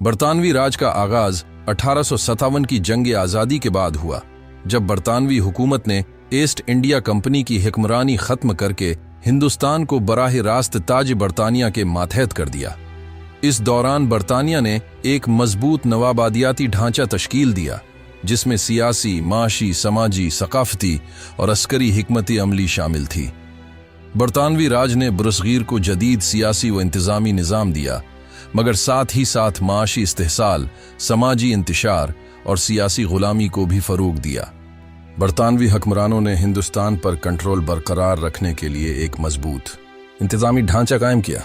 برطانوی راج کا آغاز 1857 کی جنگ آزادی کے بعد ہوا، جب برطانوی حکومت نے ایسٹ انڈیا کمپنی کی حکمرانی ختم کر کے ہندوستان کو براہ راست تاج برطانیہ کے ماتحت کر دیا۔ اس دوران برطانیہ نے ایک مضبوط نوآبادیاتی ڈھانچہ تشکیل دیا، جس میں سیاسی، معاشی، سماجی، ثقافتی اور عسکری حکمت عملی شامل تھی۔ برطانوی راج نے برصغیر کو جدید سیاسی و انتظامی نظام دیا، مگر ساتھ ہی ساتھ معاشی استحصال، سماجی انتشار اور سیاسی غلامی کو بھی فروغ دیا۔ برطانوی حکمرانوں نے ہندوستان پر کنٹرول برقرار رکھنے کے لیے ایک مضبوط انتظامی ڈھانچہ قائم کیا۔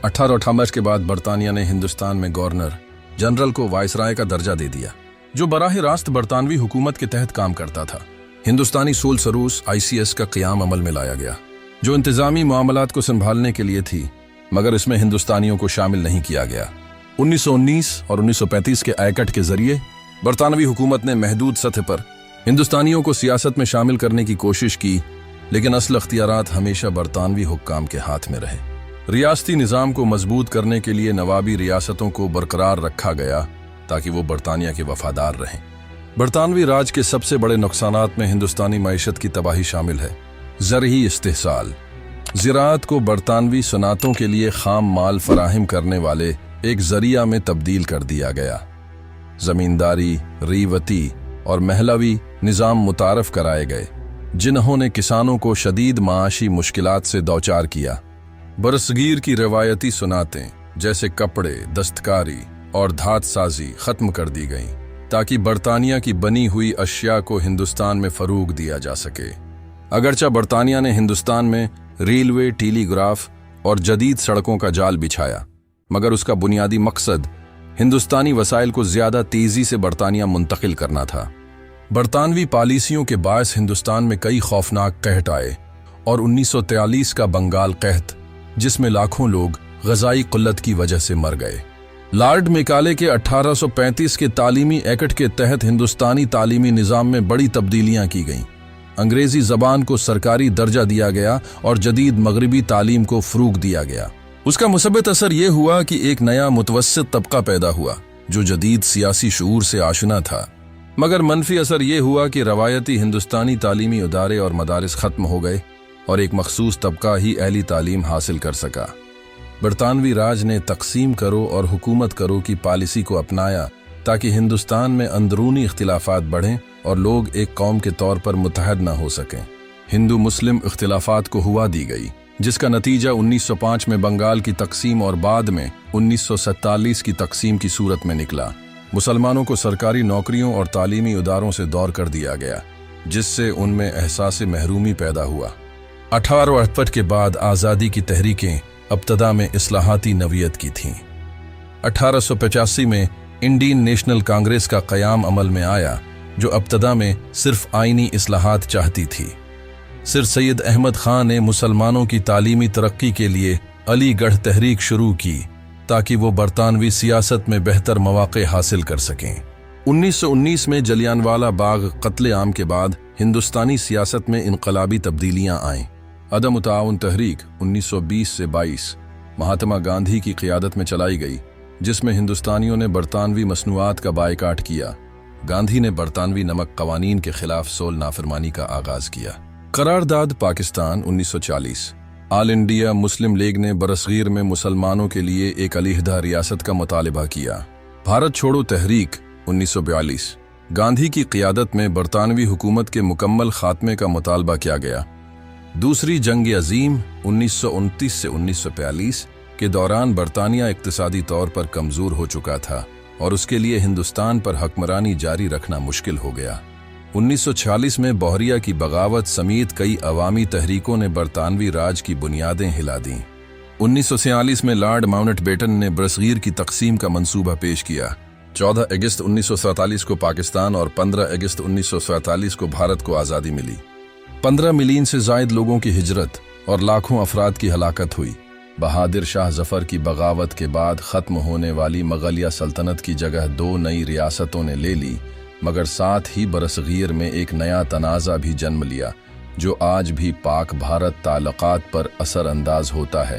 1858 کے بعد برطانیہ نے ہندوستان میں گورنر جنرل کو وائسرائے کا درجہ دے دیا، جو براہ راست برطانوی حکومت کے تحت کام کرتا تھا۔ ہندوستانی سول سروس ICS کا قیام عمل میں لایا گیا، جو انتظامی معاملات کو سنبھالنے کے لیے تھی، مگر اس میں ہندوستانیوں کو شامل نہیں کیا گیا۔ 1919 اور 1935 کے ایکٹ کے ذریعے برطانوی حکومت نے محدود سطح پر ہندوستانیوں کو سیاست میں شامل کرنے کی کوشش کی، لیکن اصل اختیارات ہمیشہ برطانوی حکام کے ہاتھ میں رہے۔ ریاستی نظام کو مضبوط کرنے کے لیے نوابی ریاستوں کو برقرار رکھا گیا تاکہ وہ برطانیہ کے وفادار رہیں۔ برطانوی راج کے سب سے بڑے نقصانات میں ہندوستانی معیشت کی تباہی شامل ہے۔ زرعی استحصال، زراعت کو برطانوی صنعتوں کے لیے خام مال فراہم کرنے والے ایک ذریعہ میں تبدیل کر دیا گیا۔ زمینداری، ریوتی اور محلوی نظام متعارف کرائے گئے، جنہوں نے کسانوں کو شدید معاشی مشکلات سے دوچار کیا۔ برصغیر کی روایتی صنعتیں جیسے کپڑے، دستکاری اور دھات سازی ختم کر دی گئیں تاکہ برطانیہ کی بنی ہوئی اشیاء کو ہندوستان میں فروغ دیا جا سکے۔ اگرچہ برطانیہ نے ہندوستان میں ریلوے، ٹیلی گراف اور جدید سڑکوں کا جال بچھایا، مگر اس کا بنیادی مقصد ہندوستانی وسائل کو زیادہ تیزی سے برطانیہ منتقل کرنا تھا۔ برطانوی پالیسیوں کے باعث ہندوستان میں کئی خوفناک قحط آئے، اور 1943 کا بنگال قحط، جس میں لاکھوں لوگ غذائی قلت کی وجہ سے مر گئے۔ لارڈ میکالے کے 1835 کے تعلیمی ایکٹ کے تحت ہندوستانی تعلیمی نظام میں بڑی تبدیلیاں کی گئیں۔ انگریزی زبان کو سرکاری درجہ دیا گیا اور جدید مغربی تعلیم کو فروغ دیا گیا۔ اس کا مثبت اثر یہ ہوا کہ ایک نیا متوسط طبقہ پیدا ہوا جو جدید سیاسی شعور سے آشنا تھا، مگر منفی اثر یہ ہوا کہ روایتی ہندوستانی تعلیمی ادارے اور مدارس ختم ہو گئے اور ایک مخصوص طبقہ ہی اعلی تعلیم حاصل کر سکا۔ برطانوی راج نے تقسیم کرو اور حکومت کرو کی پالیسی کو اپنایا تاکہ ہندوستان میں اندرونی اختلافات بڑھیں اور لوگ ایک قوم کے طور پر متحد نہ ہو سکیں۔ ہندو مسلم اختلافات کو ہوا دی گئی، جس کا نتیجہ 1905 میں بنگال کی تقسیم اور بعد میں 1947 کی تقسیم کی صورت میں نکلا۔ مسلمانوں کو سرکاری نوکریوں اور تعلیمی اداروں سے دور کر دیا گیا، جس سے ان میں احساس محرومی پیدا ہوا۔ 1868 کے بعد آزادی کی تحریکیں ابتدا میں اصلاحاتی نوعیت کی تھیں۔ 1885 میں انڈین نیشنل کانگریس کا قیام عمل میں آیا، جو ابتدا میں صرف آئینی اصلاحات چاہتی تھی۔ سر سید احمد خان نے مسلمانوں کی تعلیمی ترقی کے لیے علی گڑھ تحریک شروع کی تاکہ وہ برطانوی سیاست میں بہتر مواقع حاصل کر سکیں۔ 1919 میں جلیانوالہ باغ قتل عام کے بعد ہندوستانی سیاست میں انقلابی تبدیلیاں آئیں۔ عدم تعاون تحریک 1920 سے 22 مہاتما گاندھی کی قیادت میں چلائی گئی، جس میں ہندوستانیوں نے برطانوی مصنوعات کا بائیکاٹ کیا۔ گاندھی نے برطانوی نمک قوانین کے خلاف سول نافرمانی کا آغاز کیا۔ قرارداد پاکستان 1940 آل انڈیا مسلم لیگ نے برصغیر میں مسلمانوں کے لیے ایک علیحدہ ریاست کا مطالبہ کیا۔ بھارت چھوڑو تحریک 1942 گاندھی کی قیادت میں برطانوی حکومت کے مکمل خاتمے کا مطالبہ کیا گیا۔ دوسری جنگ عظیم 1929 سے 1942 کے دوران برطانیہ اقتصادی طور پر کمزور ہو چکا تھا اور اس کے لیے ہندوستان پر حکمرانی جاری رکھنا مشکل ہو گیا۔ 1946 میں بحریہ کی بغاوت سمیت کئی عوامی تحریکوں نے برطانوی راج کی بنیادیں ہلا دیں۔ 1946 میں لارڈ ماؤنٹ بیٹن نے برصغیر کی تقسیم کا منصوبہ پیش کیا۔ 14 اگست 1947 کو پاکستان اور 15 اگست 1947 کو بھارت کو آزادی ملی۔ 15 ملین سے زائد لوگوں کی ہجرت اور لاکھوں افراد کی ہلاکت ہوئی۔ بہادر شاہ ظفر کی بغاوت کے بعد ختم ہونے والی مغلیہ سلطنت کی جگہ 2 نئی ریاستوں نے لے لی، مگر ساتھ ہی برصغیر میں ایک نیا تنازع بھی جنم لیا جو آج بھی پاک بھارت تعلقات پر اثر انداز ہوتا ہے۔